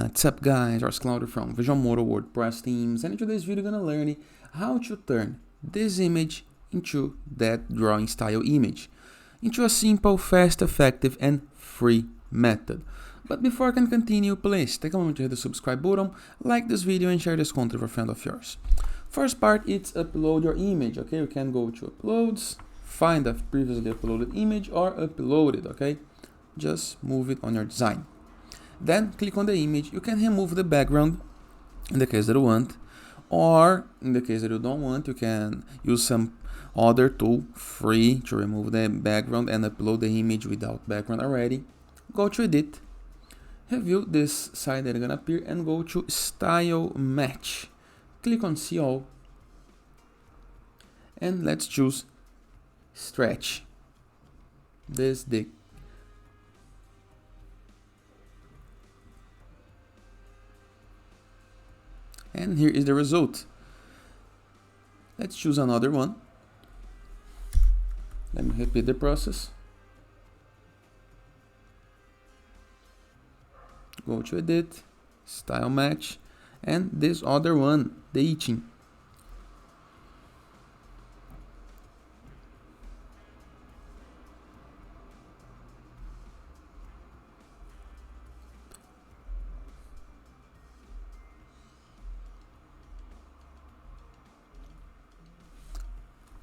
What's up guys, it's Claudio from Visualmodo WordPress themes, and in today's video we're gonna learn how to turn this image into that drawing style image into a simple, fast, effective and free method. But before I can continue, please take a moment to hit the subscribe button, like this video and share this content with a friend of yours. First part, it's upload your image. Okay, you can go to uploads, find a previously uploaded image or upload it. Okay, just move it on your design. Then click on the image. You can remove the background in the case that you want, or in the case that you don't want, you can use some other tool free to remove the background and upload the image without background already. Go to edit, review this side that is gonna appear and go to style match. Click on see all and let's choose stretch. This the and here is the result. Let's choose another one. Let me repeat the process. Go to edit, style match, and this other one, the itching.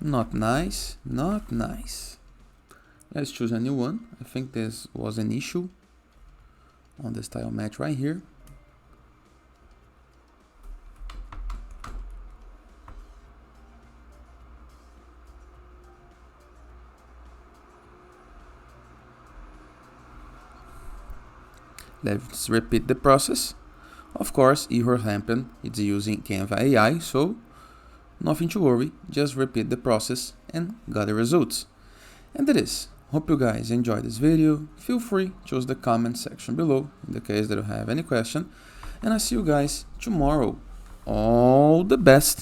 Not nice, not nice. Let's choose a new one. I think this was an issue on the style match right here. Let's repeat the process. Of course, error happened. It's using Canva AI, so nothing to worry, just repeat the process and got the results. And that is. Hope you guys enjoyed this video. Feel free to use the comment section below in the case that you have any question. And I'll see you guys tomorrow. All the best.